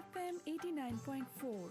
FM 89.4।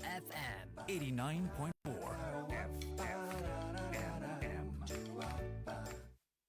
FM 89.4।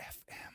FM।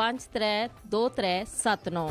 532379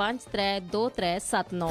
532379।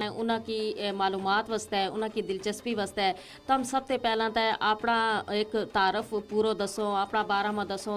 ਉਹਨਾਂ ਕੀ ਮਾਲੂਮਾਤ ਵਾਸਤੇ ਹੈ, ਉਹਨਾਂ ਕੀ ਦਿਲਚਸਪੀ ਵਾਸਤੇ ਹੈ। ਤਮ ਸਭ ਤੋਂ ਪਹਿਲਾਂ ਤਾਂ ਆਪਣਾ ਇੱਕ ਤਾਰਫ ਪੂਰਾ ਦੱਸੋ, ਆਪਣਾ ਬਾਰਾਮਾ ਦੱਸੋ।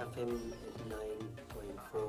FM 89.4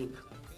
1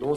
9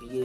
BA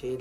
6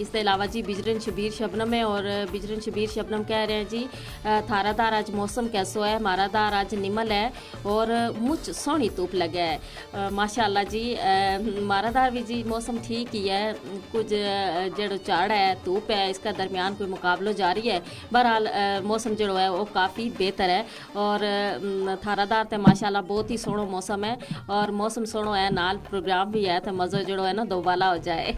اس کے علاوہ جی بجرن شبیر شبنم ہے اور بجرن شبیر شبنم کہہ رہے ہیں جی تھارا دار آج موسم کیسو ہے, ہمارا دار آج نمل ہے اور مجھ سونی دھوپ لگا ہے. ماشاء اللہ جی ہمارا دار بھی جی موسم ٹھیک ہی ہے, کچھ جڑو چاڑ ہے دھوپ ہے اس کا درمیان کوئی مقابلہ جاری ہے. بہرحال موسم جڑو ہے وہ کافی بہتر ہے اور تھارا دار تے ماشاء اللہ بہت ہی سوہنو موسم ہے اور موسم سوہنو ہے نال پروگرام بھی ہے تو مزہ جڑو ہے نا دوبالا ہو جائے.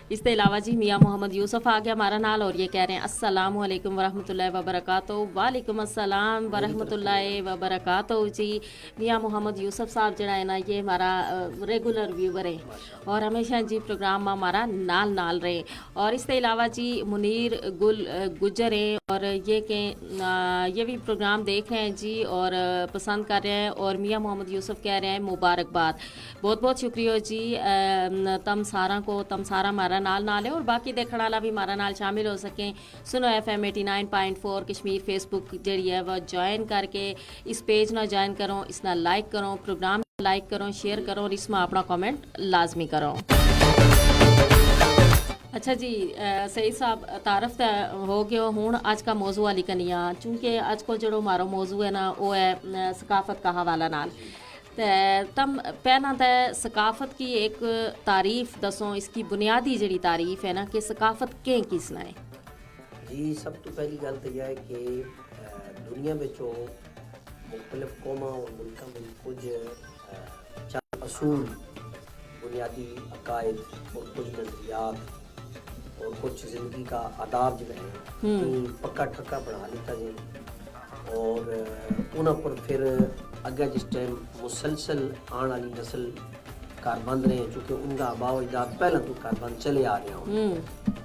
اس کے علاوہ جی میاں محمد یوسف آ گیا ہمارا نال اور یہ کہہ رہے ہیں السلام علیکم ورحمۃ اللہ وبرکاتہ. وعلیکم السلام ورحمۃ اللہ وبرکاتہ. جی میاں محمد یوسف صاحب جڑا ہے نا یہ ہمارا ریگولر ویور ہے اور ہمیشہ جی پروگرام ہمارا نال رہے. اور اس کے علاوہ جی منیر گل گجر ہیں اور یہ کہ یہ بھی پروگرام دیکھ رہے ہیں جی اور پسند کر رہے ہیں اور میاں محمد یوسف کہہ رہے ہیں مبارکباد. بہت بہت شکریہ جی تم سارا کو, تم سارا ہمارا نال ہے اور باقی دیکھنے والا بھی ہمارا نال شامل ہو سکیں. سنو ایف ایم 89.4 کشمیر فیس بک جڑی ہے وہ جوائن کر کے اس پیج نہ جوائن کرو, اس نہ لائک کرو, پروگرام لائک کرو, شیئر کرو اور اس میں اپنا کامنٹ لازمی کرو. اچھا جی سعید صاحب تعارف ہو گیا ہوں اج کا موضوع علی کنیا چونکہ اج کو جڑو ہمارا موضوع ہے نا وہ ہے ثقافت کا حوالہ نال. تم پہنا تے ثقافت کی ایک تعریف دسو, اس کی بنیادی جڑی تعریف ہے نا کہ ثقافت کیں کس نائے. جی سب تو پہلی گل تو یہ ہے کہ دنیا بچوں مختلف قوماں اور ملکوں میں کچھ چند اصول, بنیادی عقائد اور کچھ نظریات اور کچھ زندگی کا آداب جو ہے پکا ٹھکا بنا لیتا جائے اور انہاں پر پھر اگے جس ٹائم مسلسل آنے والی نسل کاربند رہے ہیں چونکہ ان کا آباء و اجداد پہلے تو کاربند چلے آ رہے ہوں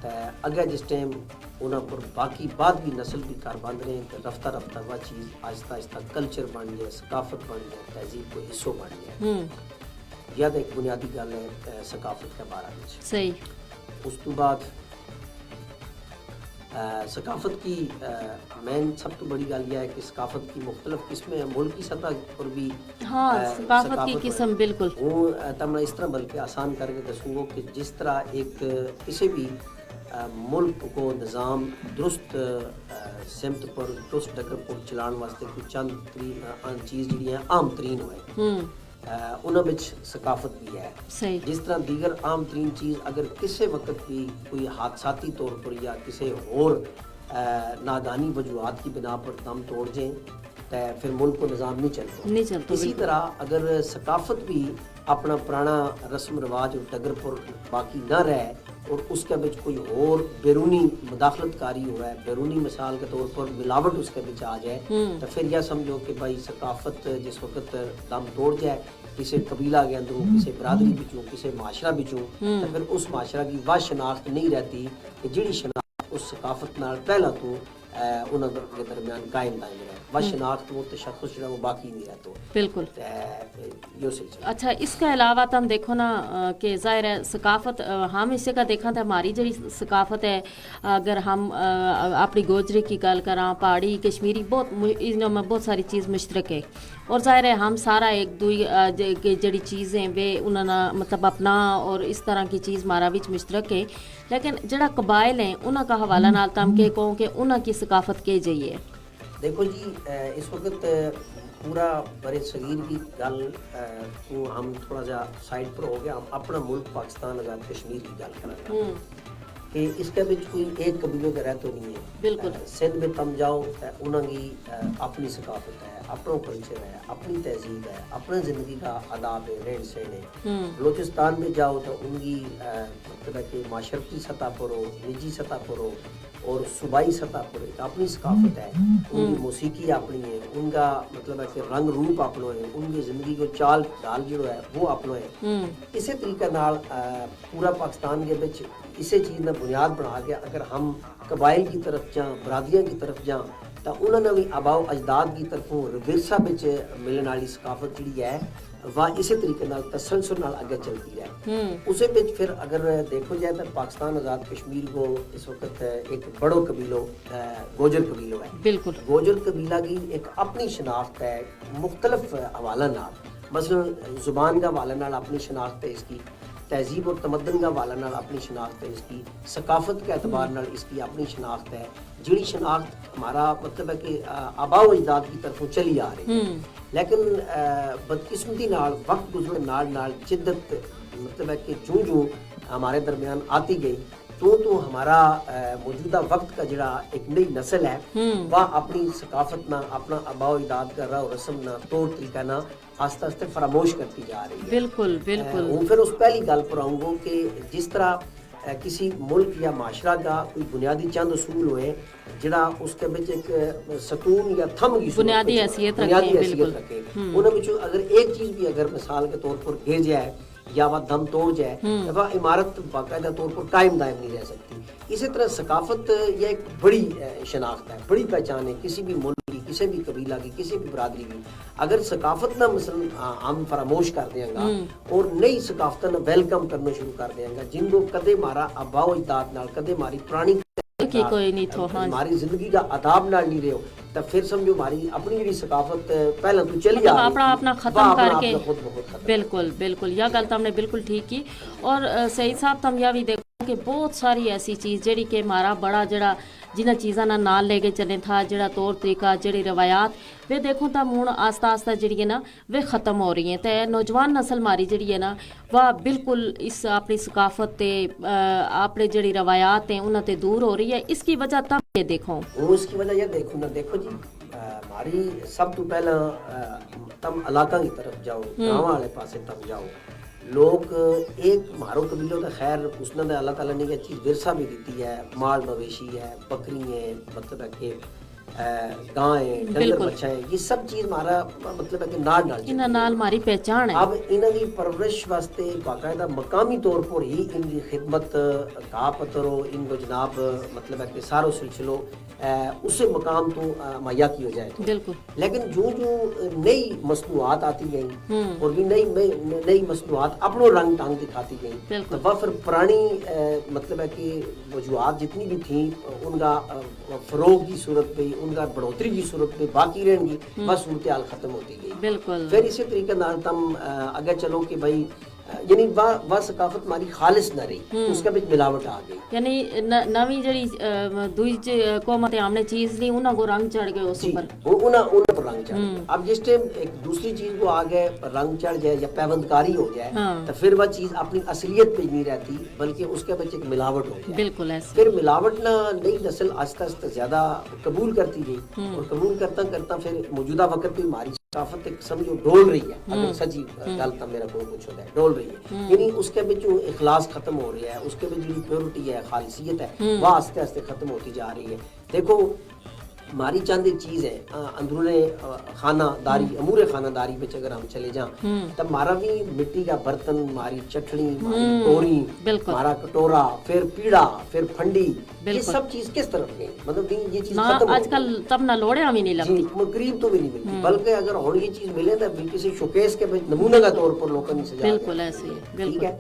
تو اگے جس ٹائم انہاں پر باقی بعد بھی نسل بھی کاربند رہے ہیں تو رفتہ رفتہ وہ چیز آہستہ آہستہ کلچر بن جائے, ثقافت بن جائے, تہذیب کو حصہ بن جائے. یہ تو ایک بنیادی گل ہے ثقافت کے بارے میں. صحیح. اس تو بعد ثقافت کی مین سب تو بڑی گل یہ ہے کہ ثقافت کی مختلف قسمیں ہیں. ملکی سطح پر بھی ثقافت کی قسم بالکل وہ میں اس طرح بلکہ آسان کر کے دسوں گا کہ جس طرح ایک کسی بھی ملک کو نظام درست سمت پر درست ڈگر پر چلان واسطے کچھ چند چیز جڑی ہیں عام ترین ہوئے انہاں وچ ثقافت بھی ہے. جس طرح دیگر عام ترین چیز اگر کسی وقت بھی کوئی حادثاتی طور پر یا کسی اور نادانی وجوہات کی بنا پر دم توڑ جائیں تو پھر ملک کو نظام نہیں چلتا. اسی طرح اگر ثقافت بھی اپنا پرانا رسم رواج اور ڈگر پر باقی نہ رہے اور اس کے بچ کوئی اور بیرونی مداخلت کاری ہوا ہے, بیرونی مثال کے طور پر ملاوٹ اس کے بچ آ جائے تو پھر یہ سمجھو کہ بھائی ثقافت جس وقت دم توڑ جائے کسی قبیلہ کے اندروں, کسی برادری بچوں, کسی معاشرہ بچوں تو پھر اس معاشرہ کی وہ شناخت نہیں رہتی کہ جڑی شناخت اس ثقافت نال پہلا تو انہوں کے درمیان قائم رہے وہ شناخت وہ تشخص جو ہے وہ باقی نہیں رہتا. بالکل. اچھا اس کے علاوہ تم دیکھو نا کہ ظاہر ہے ثقافت ہم اسے کا دیکھا تھا ہماری جڑی ثقافت ہے اگر ہم اپنی گوجری کی گل کراں پہاڑی کشمیری بہت ان میں بہت ساری چیز مشترک ہے اور ظاہر ہے ہم سارا ایک دوئی جڑی چیزیں وہ انہوں نے مطلب اپنا اور اس طرح کی چیز ہمارا وچ مشترک ہے لیکن جڑا قبائل ہیں انہوں کا حوالہ نال تم کہ کہوں کہ انہوں کی ثقافت کے جائیے. دیکھو جی اس وقت پورا بر صغیر کی گل کو ہم تھوڑا سا سائڈ پر ہو گیا, ہم اپنا ملک پاکستان آزاد کشمیر کی گل کریں کہ اس کے بچ کوئی ایک قبیلے کا رہ تو نہیں ہے. بالکل. سندھ میں تم جاؤ انہوں کی اپنی ثقافت ہے, اپنا کلچر ہے, اپنی تہذیب ہے, اپنا زندگی کا آداب ہے, رہن سہن ہے. بلوچستان میں جاؤ تو ان کی مطلب ہے کہ معاشرتی سطح پر ہو, نجی سطح پر ہو اور صوبائی سطح پر ایک اپنی ثقافت ہے, ان کی موسیقی اپنی ہے, ان کا مطلب ہے کہ رنگ روپ اپنا ہے, ان کی زندگی کو چال ڈال جو ہے وہ اپنا ہے. اسی طریقے نال پورا پاکستان کے بچ اسی چیز نے بنیاد بنا کے اگر ہم قبائل کی طرف جاں, برادریاں کی طرف جاں تو انہوں نے بھی آباء و اجداد کی طرفوں ورثہ بچ ملن والی ثقافت جڑی ہے وہ اسی طریقے نال تسلسل نال آگے چلتی ہے. اسے بچ پھر اگر دیکھو جائے تو پاکستان آزاد کشمیر کو اس وقت ایک بڑو قبیلو گوجر قبیلو ہے. بالکل. گوجر قبیلہ کی ایک اپنی شناخت ہے مختلف حوالہ نال, مثلا زبان کا حوالہ نال اپنی شناخت ہے اس کی, تہذیب اور تمدن کا حوالہ نال اپنی شناخت ہے اس کی, ثقافت کے اعتبار نال اس کی اپنی شناخت ہے, جڑی شناخت ہمارا مطلب ہے کہ آباء و اجداد کی طرفوں چلی آ رہی ہے. لیکن بدقسمتی نال وقت گزرنے نال جدت مطلب ہے کہ جو ہمارے درمیان آتی گئی تو ہمارا موجودہ وقت کا جڑا ایک نئی نسل ہے وہ اپنی ثقافت نہ, اپنا آباء و اجداد کا راہ و رسم نہ, طور طریقہ نہ آہستہ آہستہ فراموش کرتی جا رہی ہے. بالکل بالکل. ہوں پھر اس پہلی گل پر آؤں گا کہ جس طرح کسی ملک یا معاشرہ کا کوئی بنیادی چند اصول ہوئے جڑا اس کے بچ ایک ستون یا تھم کی بنیادی حیثیت رکھے, انہوں میں اگر ایک چیز بھی اگر مثال کے طور پر گر جائے یا وہ دم توڑ جائے, وہ عمارت باقاعدہ طور پر قائم دائم نہیں رہ سکتی. اسی طرح ثقافت یہ ایک بڑی شناخت ہے, بڑی پہچان ہے کسی بھی ملک کی, کسی بھی قبیلہ کی, کسی بھی برادری کی. اگر ثقافت نہ مثلا ہم فراموش کر دیں گا اور نئی ثقافت نہ ویلکم کرنا شروع کر دیں گا جن کو کدے مارا آباء و اجداد نال, کدے ماری پرانی کوئی نہیں تھو, ہماری زندگی کا آداب نال نہیں رہے ہو, تو پھر سمجھو ہماری اپنی جڑی ثقافت پہلے تو چلی آ رہی اپنا ختم کر کے. بالکل بالکل یہ گل تو ہم نے بالکل ٹھیک کی. اور سعید صاحب تم یہ بھی دیکھو کہ بہت ساری ایسی چیز جڑی کہ ہمارا بڑا جڑا جنہ چیزاں نال لے کے چلے تھا, جڑا طور طریقہ, جڑی روایات وہ دیکھو تو ہوں آہستہ آہستہ جڑی ہے نا وہ ختم ہو رہی ہیں. تو نوجوان نسل ہماری جڑی ہے نا وہ بالکل اس اپنی ثقافت تے اپنے جڑی روایات ہیں انہوں تے دور ہو رہی ہے. اس کی وجہ تم یہ دیکھو, اس کی وجہ یہ دیکھو نا, دیکھو جی ہماری سب تو پہلا تم علاقہ کی طرف جاؤ, گاؤں والے پاسے تم جاؤ, لوگ ایک مارو قبیلوں کا خیر اس نے اللہ تعالیٰ نے یہ چیز ورثہ بھی دیتی ہے, مال مویشی ہے, بکری ہیں, مطلب ہے کہ گائیں, ڈنگر بچہ ہے, یہ سب چیز ہمارا مطلب ہے کہ نال ہماری پہچان ہے. اب انہوں کی پرورش واسطے باقاعدہ مقامی طور پر ہی ان کی خدمت کا پترو, ان کو جناب مطلب ہے کہ سارو سلسلو اسے مقام تو مہیا کی ہو جائے. بالکل. لیکن جو نئی مصنوعات آتی گئیں اور بھی نئی مصنوعات اپنوں رنگ ٹانگ دکھاتی گئیں, تو وہ پھر پرانی مطلب ہے کہ وجوہات جتنی بھی تھیں ان کا فروغ کی صورت پہ, ان کا بڑھوتری کی صورت پہ باقی رہن گی, بس صورتحال ختم ہوتی گئی. بالکل. پھر اسی طریقے نال تم اگر چلو کہ بھائی یعنی وہ ثقافت ہماری خالص نہ رہی, اس کے بچ ملاوٹ آ گئی. یعنی نوی جڑی دوئی قومت عام چیز لی انہاں کو رنگ چڑھ گئے اس پر, انہاں پر رنگ چڑھ گئے. اب جس ٹائم ایک دوسری چیز کو آ گئے رنگ چڑھ جائے یا پیوندکاری ہو جائے, تو پھر وہ چیز اپنی اصلیت پہ نہیں رہتی بلکہ اس کے بچ ایک ملاوٹ ہو جائے. بالکل ایسے. پھر ملاوٹ نہ نئی نسل آہستہ آہستہ زیادہ قبول کرتی گئی, اور قبول کرتا کرتا پھر موجودہ وقت پہ ہماری ثقافت ایک سمجھو ڈول رہی ہے. اگر سچی گل تو میرا کوئی کچھ ہوتا ہے, ڈول رہی ہے, یعنی اس کے بچ جو اخلاص ختم ہو رہا ہے, اس کے بچ جو پیورٹی ہے, خالصیت ہے, وہ آہستہ آہستہ ختم ہوتی جا رہی ہے. دیکھو ہماری چند ایک چیز ہے اندرون خانہ داری, امور خانہ داری میں اگر ہم چلے جائیں تب ہمارا بھی مٹی کا برتن, ہماری چٹنی, ہماری توری, ہمارا کٹورا, پھر پیڑا, پھر پھنڈی, یہ سب چیز کس طرف گئی, مطلب یہ چیز ختم آج کل تب نہ لوڑیاں بھی نہیں لگتی, قریب تو بھی نہیں ملتی. بلکہ اگر اور یہ چیز ملے تو کسی شوکیس کے نمونہ کا طور پر لوگوں نے سجا. بالکل ایسے ہی. ٹھیک ہے,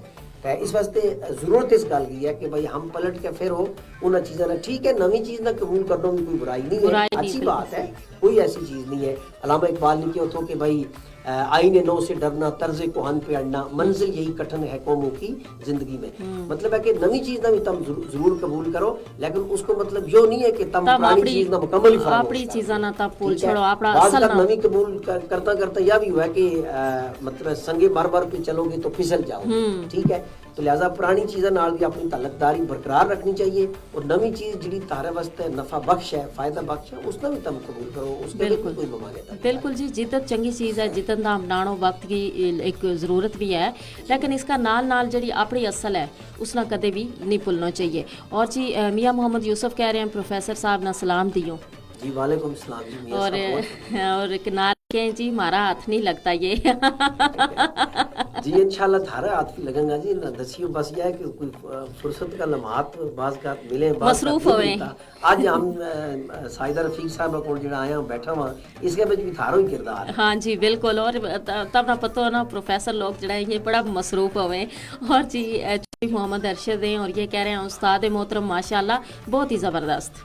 اس واسطے ضرورت اس گل کی ہے کہ بھائی ہم پلٹ کے پھر ہو انہیں چیزیں نہ, ٹھیک ہے نوی چیز نہ قبول کرنا بھی کوئی برائی نہیں ہے, اچھی بات ہے, کوئی ایسی چیز نہیں ہے. علامہ اقبال نے کیا تھا کہ بھائی آئین نو سے ڈرنا, طرز کوہن پہ اڑنا, منزل یہی کٹھن ہے قوموں کی زندگی میں. مطلب ہے کہ نوی چیز نہ بھی تم ضرور قبول کرو, لیکن اس کو مطلب یہ نہیں ہے کہ تم پرانی چیز نہ مکمل فراموش کرو, اپنی چیزاں نہ تب بھول چھوڑو, اپنا اصل نہ. نوی قبول کرتا کرتا یہ بھی ہوا کہ مطلب سنگے بار پہ چلو گے تو پھسل جاؤ. ٹھیک ہے, تو لہٰذا پرانی چیزیں نال بھی اپنی تعلق داری برقرار رکھنی چاہیے, اور نوی چیز جڑی تارے واسطے نفع بخش ہے, فائدہ بخش ہے, اس نے بھی تم قبول کرو, اس کے لیے کوئی ممانعت. بالکل جی, جدت چنگی چیز ہے, جتن دا اپناؤ وقت کی ایک ضرورت بھی ہے, لیکن اس کا نال جڑی اپنی اصل ہے اس نہ کدے بھی نہیں بھولنا چاہیے. اور جی میاں محمد یوسف کہہ رہے ہیں پروفیسر صاحب نہ سلام دیو. جی وعلیکم السلام جی. اور کنال کے جی ہمارا ہاتھ نہیں لگتا یہ جی انشاءاللہ تھارا ہاتھ بھی لگیں گا جی. دسیو بس یہ ہے کہ کوئی فرصت کا لمحات بعض کا ملے, مصروف ہوئے. آج ہم سائدہ رفیق صاحب کو جڑا آیا بیٹھا ہوا, اس کے بچ بھی تھارو ہی کردار ہے. ہاں جی بالکل. اور تب نہ پتہ ہو نا پروفیسر لوگ جڑا یہ بڑا مصروف ہوئے. اور جی محمد ارشد ہیں اور یہ کہہ رہے ہیں استاد محترم ماشاءاللہ بہت ہی زبردست.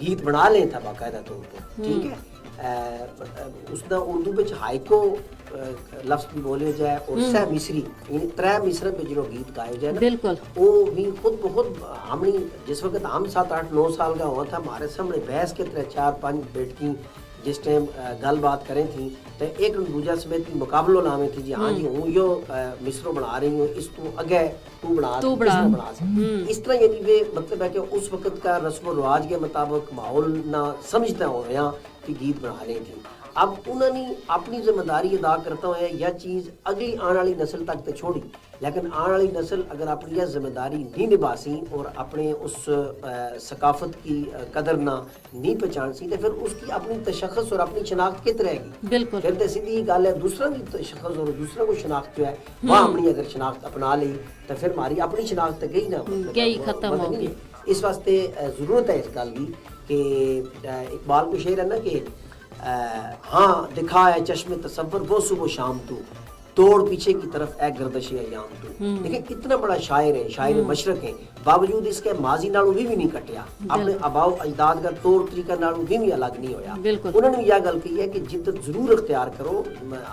گیت بنا لیں تھا باقاعدہ طور پر ٹھیک ہے اس نے اردو بچ ہائیکو لفظ بھی بولے جائے اور سہ مصری یعنی 3 مصرے پہ جو گیت گائے جائے نا بالکل وہ بھی خود بخود ہم جس وقت ہم 7 8 9 سال کا ہوا تھا ہمارے سامنے بحث کے طرح 4 5 بیٹکی جس ٹائم گل بات کریں تھیں تو ایک دوجا سمیت مقابلہ نامے تھی جی ہاں جی ہوں یو مصرو بنا رہی ہوں اس تو اگے تو بنا اس طرح یعنی وہ مطلب ہے کہ اس وقت کا رسم و رواج کے مطابق ماحول نہ سمجھتے ہو رہے ہیں کہ گیت بنا لیں تھی اب انہوں نے اپنی ذمہ داری ادا کرتا ہوا ہے یہ چیز اگلی آنے والی نسل تک تو چھوڑی لیکن آنے والی نسل اگر اپنی یہ ذمہ داری نہیں نبھا سی اور اپنے اس ثقافت کی قدر نہ نہیں پہچان سی تو پھر اس کی اپنی تشخص اور اپنی شناخت کت رہے گی بالکل پھر تو سیدھی گل ہے دوسرا کی تشخص اور دوسرا کو شناخت جو ہے وہ اپنی اگر شناخت اپنا لی تو پھر ہماری اپنی شناخت گئی نا گئی ختم ہو گئی اس واسطے ضرورت ہے اس گل کی کہ اقبال کو شعر ہے نا کہ ہاں دکھا ہے چشم تصور وہ صبح شام تو توڑ پیچھے کی طرف اے گردش ایام تو دیکھیں کتنا بڑا شاعر ہے شاعر مشرق ہے باوجود اس کے ماضی نالوں بھی نہیں کٹیا اپنے آباؤ اجداد کا طور طریقہ نالوں بھی الگ نہیں ہویا انہوں نے یہ گل کی ہے کہ جدت ضرور اختیار کرو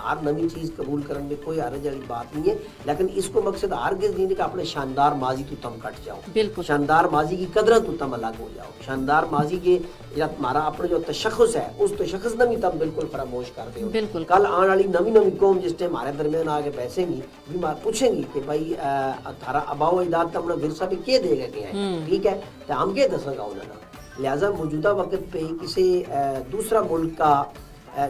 ہر نئی چیز قبول کرنے میں کوئی حرج والی بات نہیں ہے لیکن اس کو مقصد ہرگز نہیں کہ اپنے شاندار ماضی تو تم کٹ جاؤ شاندار ماضی کی قدریں تو تم الگ ہو جاؤ شاندار ماضی کے ہمارا اپنا جو تشخص ہے اس تشخص نے بھی تم بالکل فراموش کر دے کل آنے والی نئی قوم جس ٹائم ہمارے درمیان آگے بیٹھیں گی بھی پوچھیں گی کہ بھائی تھارا آباؤ اجداد کا اپنا ورثہ بھی کیا دے گا کیا ہے ٹھیک ہے تو ہم کیا دساں گا انہوں نے لہٰذا موجودہ وقت پہ کسی دوسرا ملک کا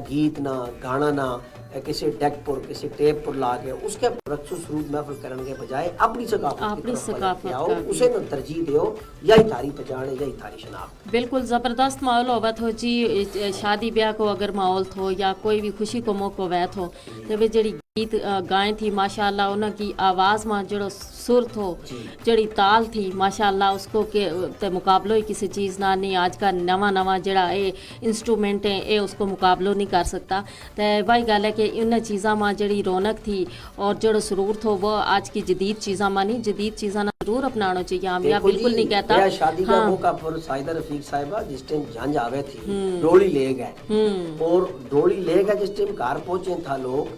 گیت نہ گانا نہ کسی ڈیک پر کسی ٹیپ پر لا کے اس کے رقص و سرود محفل کرنے کے بجائے اپنی ثقافت آؤ اسے نہ ترجیح دیو یہی تھاری پہچان ہے یہی تھاری شناخت بالکل زبردست ماحول ہوتا ہو جی شادی بیاہ کو اگر ماحول تھو یا کوئی بھی خوشی کو موقع ویت ہو تو وہ جڑی گیت گائیں تھی ماشاءاللہ انہوں کی آواز میں جڑو سر تھو جڑی تال تھی ماشاءاللہ اس کو کہ مقابلہ ہی کسی چیز نہ نہیں آج کا نواں جڑا اے انسٹرومنٹ ہے اے اس کو مقابلہ نہیں کر سکتا تو وہی گل ہے کہ ان چیزاں ماں جڑی رونق تھی اور جڑا سرور تھو وہ آج کی جدید چیزاں ماں نہیں جدید چیزاں نہ ضرور اپنانا چاہیے ہم یا بالکل نہیں کہتا شادی کا موقع پر سائدہ رفیق صاحبہ جس ٹائم جھانج آوے تھی ڈولی لے گئے اور ڈولی لے گئے جس ٹائم گھر پہنچے تھا لوگ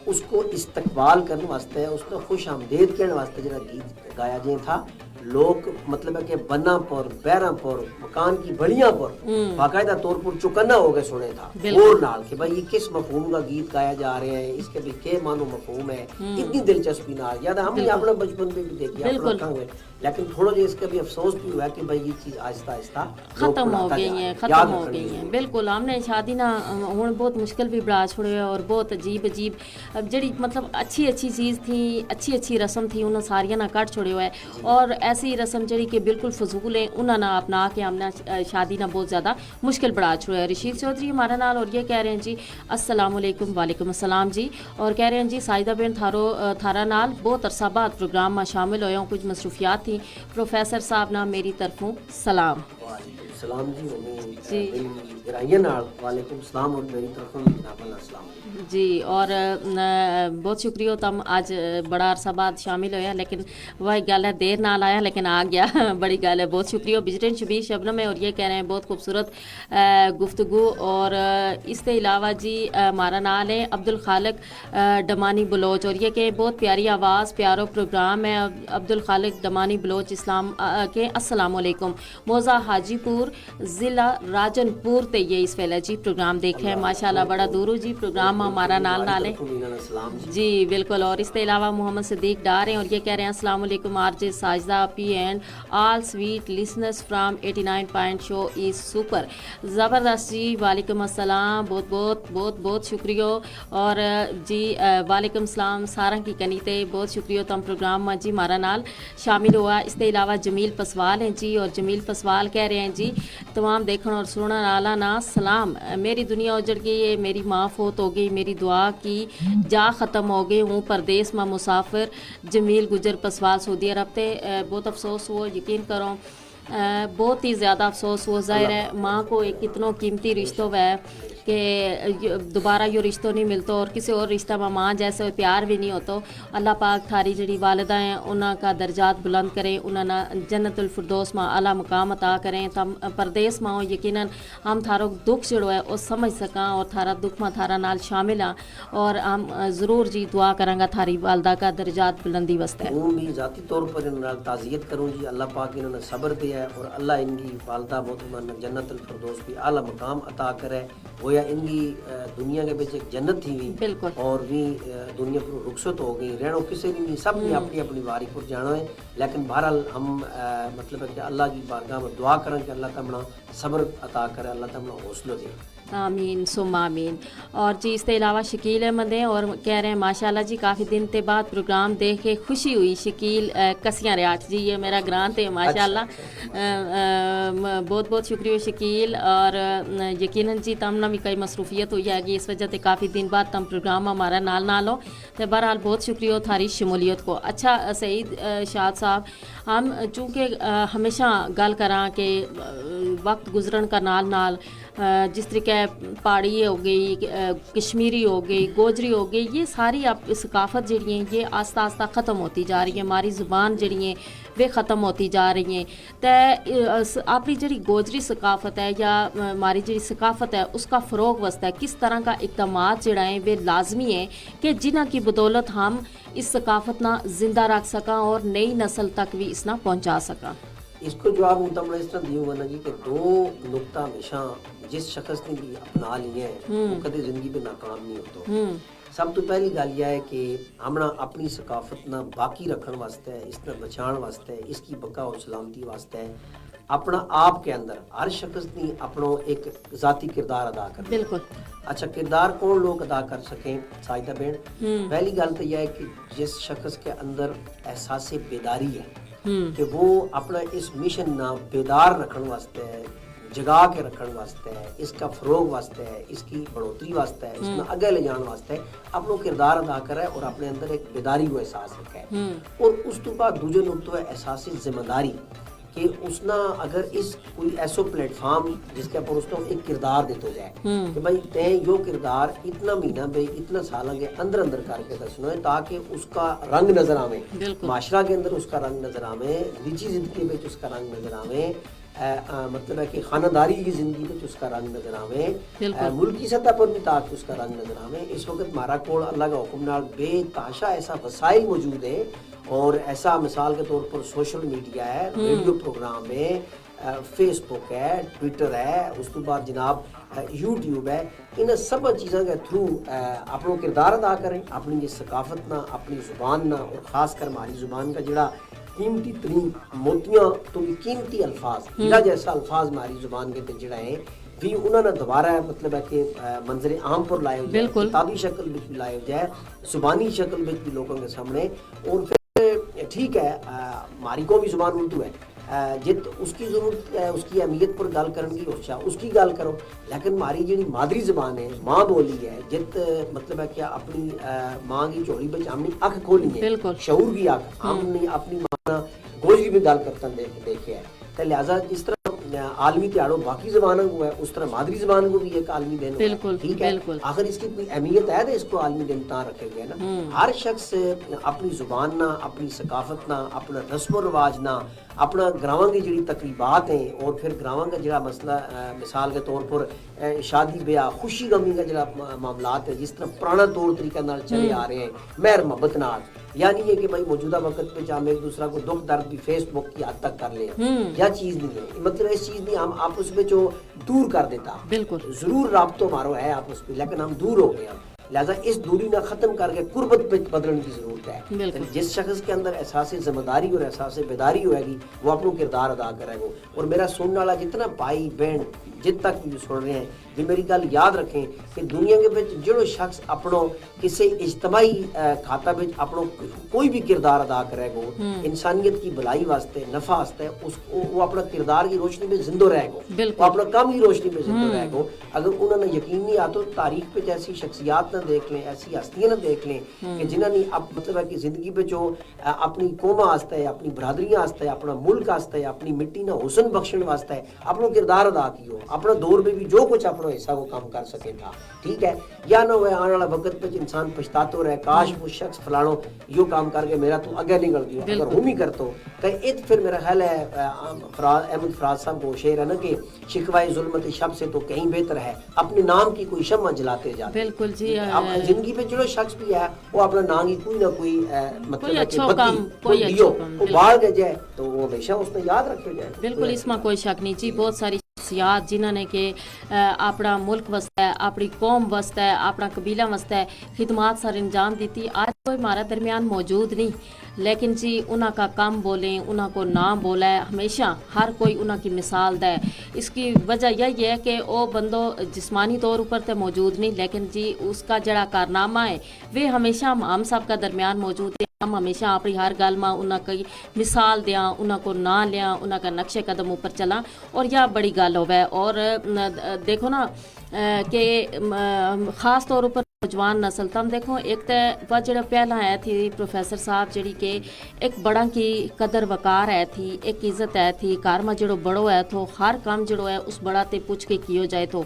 اس کو استقبال کرنے واسطے اس کو خوش آمدید کرنے واسطے جڑا گیت گایا جائے تھا لوگ مطلب ہے کہ بنا پر بیراں پر مکان کی بڑیاں پر باقاعدہ طور پر چکنا ہو گئے سنے تھا اور نال کہ بھائی یہ کس مفہوم کا گیت گایا جا رہے ہیں اس کے بھی کیا معنی مفہوم ہے اتنی دلچسپی نال یاد ہم نے اپنا بچپن میں بھی دیکھی اپنا کہاں ہوئے لیکن تھوڑا جو اس کا بھی افسوس بھی ہوا کہ بھائی یہ چیز آہستہ آہستہ ختم ہو گئی ہیں بالکل ہم نے شادی نہ ہوں بہت مشکل بھی بڑا چھوڑے اور بہت عجیب جڑی مطلب اچھی چیز تھی اچھی رسم تھی انہوں ساریاں نہ کٹ چھوڑے ہوئے اور ایسی رسم جڑی کہ بالکل فضول ہیں انہوں نے اپنا کے ہم نے شادی نہ بہت زیادہ مشکل بڑا چھوڑا ہے رشید چودھری ہمارے نال اور یہ کہہ رہے ہیں جی السلام علیکم وعلیکم السلام جی اور کہہ رہے ہیں جی ساجدہ بین تھارا نال بہت عرصہ بعد پروگرام میں شامل ہوئے ہوں کچھ مصروفیات تھیں پروفیسر صاحب نا میری طرفوں سلام سلام جی وعلیکم السلام اور میری طرفوں السلام جی اور بہت شکریہ تم آج بڑا عرصہ بعد شامل ہویا لیکن وہی گل ہے دیر نال آیا لیکن آ گیا بڑی گل ہے بہت شکریہ بجرین شبیر شبنم ہے اور یہ کہہ رہے ہیں بہت خوبصورت گفتگو اور اس کے علاوہ جی ہمارا نام ہے عبد الخالق ڈمانی بلوچ اور یہ کہ بہت پیاری آواز پیارو پروگرام ہے عبد الخالق ڈمانی بلوچ اسلام کے السلام علیکم موزہ حاجی پور ضلع راجن پور تے یہ اس ویلے جی پروگرام دیکھے ہیں ماشاءاللہ بڑا دورو جی پروگرام ہمارا نال ہے جی بالکل اور اس کے علاوہ محمد صدیق ڈار ہیں اور یہ کہہ رہے ہیں السلام علیکم R J Sajida P and all sweet listeners from 89 point show is super زبردست جی وعلیکم السلام بہت شکریہ اور جی وعلیکم السلام سارا کی کنیتے بہت شکریہ تم پروگرام میں جی ہمارا نال شامل ہوا اس کے علاوہ جمیل پسوال ہیں جی اور جمیل پسوال کہہ رہے ہیں جی تمام دیکھن اور سننے والا نا سلام میری دنیا اجڑ گئی ہے میری ماں فوت ہو گئی میری دعا کی جا ختم ہو گئی ہوں پردیس میں مسافر جمیل گجر پسوال سعودی عرب تے بہت افسوس ہوا یقین کرو بہت ہی زیادہ افسوس ہوا ظاہر ہے ماں کو ایک کتنا قیمتی رشتہ ہے کہ دوبارہ یہ رشتہ نہیں ملتا اور کسی اور رشتہ میں ماں جیسے پیار بھی نہیں ہوتا. اللہ پاک تھاری جڑی والدہ ہیں انہاں کا درجات بلند کریں, انہاں نا جنت الفردوس میں اعلیٰ مقام عطا کریں. تم پردیس میں ہو یقیناً ہم تھارو دکھ جڑو ہے وہ سمجھ سکاں اور تھارا دکھ میں تھارا نال شامل ہاں, اور ہم ضرور جی دعا کریں گا تھاری والدہ کا درجات بلندی واسطے. میں بھی ذاتی طور پر ان تعزیت کروں جی, اللہ پاک انہوں نے صبر دیا ہے اور اللہ ان کی والدہ محترمہ جنت الفردوس کی اعلیٰ مقام عطا کرے. گویا ان کی دنیا کے بچ ایک جنت تھی ہوئی بالکل, اور بھی دنیا پر رخصت ہو گئی, رہنو کسی نہیں, سب نے اپنی اپنی واری پر جانا ہے. لیکن بہرحال ہم مطلب ہے کہ اللہ کی بارگاہ میں دعا کریں کہ اللہ تعالیٰ صبر عطا کرے, اللہ تعالیٰ حوصلہ دے. آمین ثم آمین. اور جی اس کے علاوہ شکیل احمد ہیں اور کہہ رہے ہیں ماشاءاللہ جی کافی دن کے بعد پروگرام دیکھ کے خوشی ہوئی. شکیل کسیاں ریاٹ جی, یہ میرا گرانٹ ہے ماشاءاللہ. بہت بہت شکریہ شکیل. اور یقیناً جی تم نہ بھی کئی مصروفیت ہوئی ہے گی, اس وجہ سے کافی دن بعد تم پروگرام ہمارا نال نال ہو. تو بہرحال بہت شکریہ تھاری شمولیت کو. اچھا سعید شاد صاحب, ہم چونکہ ہمیشہ گل کراں کہ وقت گزرن کا نال نال جس طریقے پہاڑی ہو گئی, کشمیری ہو گئی, گوجری ہو گئی, یہ ساری ثقافت جڑی ہیں یہ آہستہ آہستہ ختم ہوتی جا رہی ہیں. ہماری زبان جڑی ہیں وہ ختم ہوتی جا رہی ہیں. تو اپنی جڑی گوجری ثقافت ہے یا ہماری جڑی ثقافت ہے اس کا فروغ واسطہ کس طرح کا اقدامات جڑا ہیں وہ لازمی ہیں کہ جنہ کی بدولت ہم اس ثقافت نہ زندہ رکھ سکاں اور نئی نسل تک بھی اس نہ پہنچا سکاں. اس کو جواب مطمئن اس طرح دیوں گا نا جی کہ دو نقطہ ہمیشہ جس شخص نے بھی اپنا لیے ہیں وہ کدی زندگی پہ ناکام نہیں ہوتا. سب تو پہلی گل یہ ہے کہ ہمنا اپنی ثقافت نہ باقی رکھن واسطے, اس نہ بچان واسطے, اس کی بقا اور سلامتی واسطے اپنا آپ کے اندر ہر شخص نے اپنا ایک ذاتی کردار ادا کر. بالکل. اچھا کردار کون لوگ ادا کر سکیں ساجدہ بہن؟ پہلی گل تو یہ ہے کہ جس شخص کے اندر احساس بیداری ہے کہ وہ اپنا اس مشن نہ بیدار رکھن واسطے ہے, جگا کے رکھن واسطے ہے, اس کا فروغ واسطے ہے, اس کی بڑھوتری واسطے ہے, اس میں اگے لے جان واسطے اپنا کردار ادا کرے اور اپنے اندر ایک بیداری کو احساس رکھے. اور اس تو بعد دوجے نقطہ ہے احساس ذمہ داری کہ اس نہ اگر اس کوئی ایسو پلیٹ فارم جس کے پر اس کو ایک کردار دیتا جائے کہ بھائی تے یو کردار اتنا مہینہ بھائی اتنا سالوں کے اندر اندر کر کے دسنا ہے تاکہ اس کا رنگ نظر آوے, معاشرہ کے اندر اس کا رنگ نظر آوے, نجی زندگی میں اس کا رنگ نظر آوے, مطلب ہے کہ خانداری کی زندگی میں اس کا رنگ نظر آوے, ملکی سطح پر بھی تاکہ اس کا رنگ نظر آوے. اس وقت ہمارا کول اللہ کا حکم نال بے تحاشا ایسا وسائل موجود ہیں اور ایسا مثال کے طور پر سوشل میڈیا ہے, ریڈیو پروگرام ہے, فیس بک ہے, ٹویٹر ہے, اس کے بعد جناب یوٹیوب ہے. ان سب چیزوں کے تھرو اپنا کردار ادا کریں, اپنی یہ ثقافت نہ, اپنی زبان نہ, اور خاص کر ہماری زبان کا جڑا قیمتی ترین موتیاں تو بھی قیمتی الفاظ, ہیرا جیسا الفاظ ہماری زبان کے جڑا ہے بھی انہوں نے دوبارہ مطلب ہے کہ منظر عام پر لائے ہو جائے, کتابی شکل میں بھی لائے ہو جائے, زبانی شکل میں بھی لوگوں کے سامنے. اور پھر ٹھیک ہے ہماری کو بھی زبان اردو ہے, جت اس کی ضرورت ہے, اس کی اہمیت پر گل کرنے کی اچھا اس کی گل کرو, لیکن ہماری جی مادری زبان ہے, ماں بولی ہے, جت مطلب ہے کہ اپنی ماں کی چولی بچ ہم نے اکھ کھولی ہے, شعور کی اکھ ہم نے اپنی ماں گوجری بھی گل کرتا دیکھے ہے. تو لہٰذا جس طرح عالمی تہاڑوں باقی زبانوں کو ہے اس طرح مادری زبان کو بھی ایک عالمی دن ہے. ٹھیک ہے, آخر اس کی کوئی اہمیت ہے تو اس کو عالمی دن تاں رکھے گئے نا. ہر شخص اپنی زبان نہ, اپنی ثقافت نہ, اپنا رسم و رواج نہ, اپنا گراواں کی جڑی تقریبات ہیں اور پھر گراواں کا جڑا مسئلہ مثال کے طور پر شادی بیاہ خوشی غمی کا جڑا معاملات ہے جس طرح پرانا طور طریقہ نال چلے آ رہے ہیں مہر محبت نال, یعنی یہ کہ بھائی موجودہ وقت پہ ہم ایک دوسرا کو دکھ درد بھی فیس بک کی حد تک کر لیں, یا چیز نہیں ہے, مطلب اس چیز نہیں ہم آپس میں جو دور کر دیتا. بالکل ضرور رابطہ ہمارا ہے آپس میں, لیکن ہم دور ہو گئے ہیں. لہٰذا اس دوری نہ ختم کر کے قربت پہ بدلنے کی ضرورت ہے. جس شخص کے اندر احساس ذمہ داری اور احساس بیداری ہوئے گی وہ اپنا کردار ادا کرے گا. اور میرا سننے والا جتنا بھائی بہن جت تک بھی سن رہے ہیں بھی میری گل یاد رکھیں کہ دنیا کے بچ جڑو شخص اپنا کسی اجتماعی کھاتا بچ اپنا کوئی بھی کردار ادا کرے گا انسانیت کی بھلائی واسطے نفع واسطے, اس وہ اپنا کردار کی روشنی میں زندہ رہے گا, وہ اپنا کام کی روشنی میں زندہ رہے گا. اگر انہوں نے یقین نہیں آتا تاریخ پہ ایسی شخصیات نہ دیکھ لیں, ایسی ہستیاں نہ دیکھ لیں کہ جنہوں نے مطلب ہے کہ زندگی پہ جو اپنی قوم واسطے, اپنی برادریاں واسطے, اپنا ملک واسطے, اپنی مٹی نہ حسن بخشن واسطے اپنا کردار ادا کیو, اپنا دور میں بھی جو کچھ اپنا حصہ وہ کام کر سکے تھا. ٹھیک ہے, یا نہ ہوئے آنے والا وقت پہ انسان پچھتاتے رہے کاش وہ شخص فلانو یوں کام کر کے میرا تو اگے نکل گیا, اگر ہم ہی کرتا کہ ایک پھر میرا خیال ہے احمد فراز صاحب کو شعر ہے نا کہ شکوائے ظلمت شب سے تو کہیں بہتر ہے اپنے نام کی کوئی شمع جلاتے جاتے. بالکل جی, اب زندگی میں جو شخص بھی ہے وہ اپنا نام کی کوئی نہ کوئی مطلب ہے کہ کوئی دیو وہ بال کے جائے تو وہ ہمیشہ اس میں یاد رکھے جائے. بالکل اس میں کوئی شک نہیں جی. بہت ساری شخصیات جنہوں نے کہ اپنا ملک واسطے اپنی قوم واسطے اپنا قبیلہ واسطے خدمات سر انجام دیتی, آج کوئی ہمارا درمیان موجود نہیں, لیکن جی انہاں کا کام بولیں انہاں کو نام بولا ہے ہمیشہ ہر کوئی انہاں کی مثال دے. اس کی وجہ یہی ہے کہ وہ بندوں جسمانی طور اوپر تے موجود نہیں, لیکن جی اس کا جڑا کارنامہ ہے وہ ہمیشہ ہم سب کا درمیان موجود ہے. ہم ہمیشہ اپنی ہر گل میں انہاں کی مثال دیاں, انہاں کو نہ لیاں, انہاں کا نقش قدم اوپر چلاں, اور یہ بڑی گل ہوئے. اور دیکھو نا کہ خاص طور پر نوجوان نسل تم دیکھو ایک تو وہ جڑا پہلا ہے تھی پروفیسر صاحب جڑی کہ ایک بڑا کی قدر وقار ہے تھی, ایک عزت ہے تھی, کار میں جڑو بڑو ہے تو ہر کام جڑو ہے اس بڑا تے پوچھ کے کیو جائے تو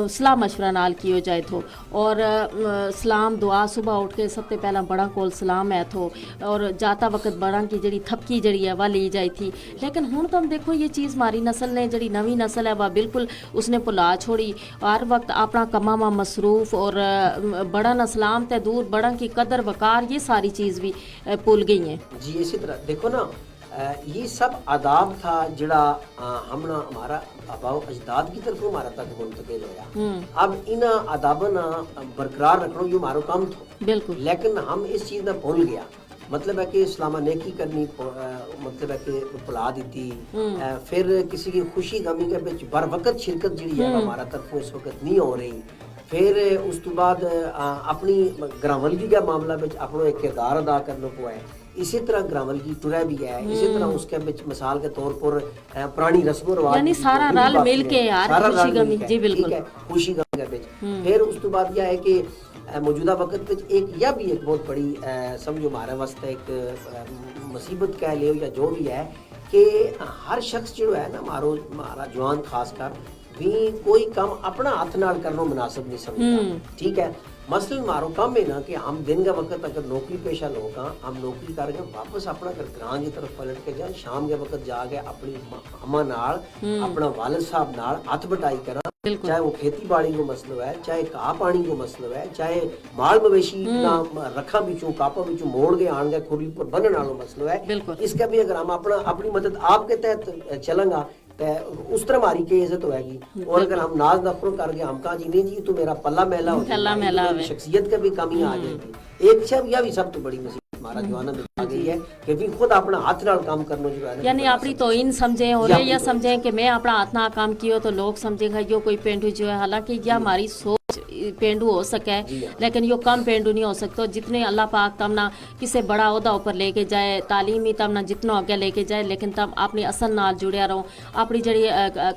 صلاح مشورہ نال کیو جائے تو, اور سلام دعا صبح اٹھ کے سب سے پہلا بڑا کول سلام ہے تو, اور جاتا وقت بڑا کی جڑی تھپکی جڑی ہے وہ لی جائی تھی. لیکن ہوں تم دیکھو یہ چیز ہماری نسل نے جڑی نوی نسل ہے وہ بالکل اس نے بھلا چھوڑی, ہر وقت اپنا کما میں مصروف, اور بڑا نہ سلام تے دور بڑا کی قدر وقار یہ ساری چیز بھی بھول گئی ہیں. جی اسی طرح دیکھو نا یہ سب آداب تھا جڑا ہمارا آباء و اجداد کی طرف ہمارا تک منتقل ہویا. اب ان آدابوں برقرار رکھنا یہ ہمارا کام تھا بالکل, لیکن ہم اس چیز میں بھول گیا. مطلب ہے کہ اسلامہ نیکی کرنی مطلب ہے کہ بھلا دیتی, پھر کسی کی خوشی غمی کے بچ بر وقت شرکت جڑی ہے ہمارا طرف اس وقت نہیں ہو رہی. پھر اس تو بعد اپنی گراملگی کا معاملہ بچ اپنا ایک کردار ادا کرنا پوا ہے. اسی طرح گراملگی ٹرا بھی ہے, اسی طرح اس کے بچ مثال کے طور پر پرانی رسم و رواج یعنی سارا رل مل کے یار خوشی غمی جی بالکل خوشی غمی کے بچ. پھر اس تو بعد یہ ہے کہ موجودہ وقت میں ایک یہ بھی ایک بہت بڑی سمجھو ہمارے واسطے ایک مصیبت کہہ لے یا جو بھی ہے کہ ہر شخص جو ہے نا ہمارا جوان خاص کر بھی کوئی کام اپنا ہاتھ نال کرنا مناسب نہیں سمجھتا. ٹھیک ہے, مثلا ہمارا کام ہے نا کہ ہم دن کا وقت اگر نوکری پیشہ لوگ ہم نوکری کر کے واپس اپنا گران کی طرف پلٹ کے جائیں, شام کے وقت جا کے اپنی اما نال اپنا والد صاحب نال ہاتھ بٹائی کرا, چاہے وہ کھیتی باڑی کو مسئلہ ہے, چاہے گاہ پانی کو مسئلہ ہے, چاہے مال مویشی رکھا بچوں کاپا بچوں موڑ گئے آن گئے کھوری پر بننے والوں مسئلہ ہے. اس کا بھی اگر ہم اپنی مدد آپ کے تحت چلیں گا اس طرح ہماری کی عزت ہوئے گی. اور اگر ہم ناز نفرت کر کے ہم کہا جی نہیں جی تو میرا پلہ میلا ہو جائے, شخصیت کا بھی کمی آ جائے گی. ایک شب یہ بھی سب تو بڑی مصیبت ہمارا جوانا میں آ گئی ہے کہ بھی خود اپنا ہاتھ نال کام کرنا جو ہے یعنی اپنی توہین سمجھیں, اور یہ سمجھیں کہ میں اپنا ہاتھ نال کام کیو تو لوگ سمجھیں گا یہ کوئی پینڈو جو ہے. حالانکہ یہ ہماری سوچ پینڈو ہو سکے لیکن یہ کم پینڈو نہیں ہو سکتا. جتنے اللہ پاک تمنا کسے بڑا عہدہ اوپر لے کے جائے, تعلیمی تمنا جتنا اگے لے کے جائے, لیکن تم اپنی اصل نال جڑیا رہو. اپنی جڑی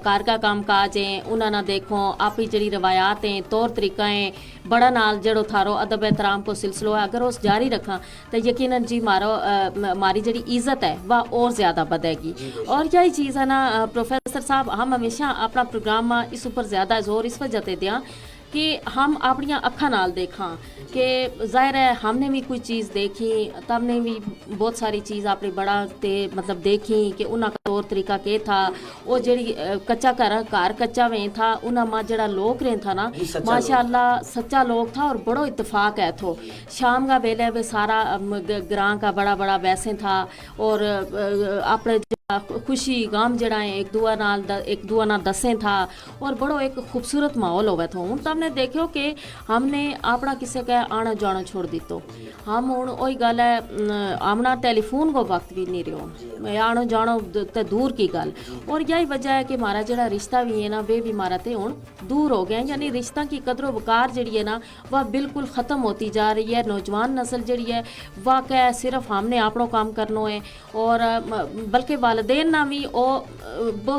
کارگاہ کام کاج ہیں انہاں نہ دیکھو, اپنی جڑی روایات ہیں طور طریقہ ہیں بڑا نال جڑو تھارو ادب احترام کو سلسلہ ہے اگر اس جاری رکھاں تو یقیناً جی ہماری جڑی عزت ہے وہ اور زیادہ بدے گی. اور یہی چیز ہے نا پروفیسر صاحب, ہم ہمیشہ اپنا پروگرام اس اوپر زیادہ زور اس وجہ تے دیاں کہ ہم اپنی اکھاں نال دیکھاں کہ ظاہر ہے ہم نے بھی کوئی چیز دیکھی, تم نے بھی بہت ساری چیز اپنی بڑا تے مطلب دیکھی کہ انہاں کا طور طریقہ کے تھا, وہ جڑی کچا کار کچا ویں تھا انہاں ماں جڑا لوگ رہن تھا نا ماشاءاللہ سچا لوگ تھا, اور بڑو اتفاق ہے تھو. شام کا ویلے وہ سارا گراں کا بڑا بڑا ویسے تھا, اور اپنے خوشی غم جڑا ہے ایک دعا نال دسیں تھا, اور بڑو ایک خوبصورت ماحول ہوئے تھو. ہوں تم نے دیکھو کہ ہم نے اپنا کسے کا آنا جانا چھوڑ دیتو. ہم ہوں وہی گل ہے آمنا ٹیلی فون کو وقت بھی نہیں رہو, آنا جانا تے دور کی گل. اور یہی وجہ ہے کہ ہمارا جڑا رشتہ بھی ہے نا وہ بھی ہمارا تے ہوں دور ہو گیا. یعنی رشتہ کی قدر و وقار جڑی ہے نا وہ بالکل ختم ہوتی جا رہی ہے. نوجوان نسل جڑی ہے واقع صرف ہم نے اپنا کام کرنا ہے, اور بلکہ والدین نہ بھی وہ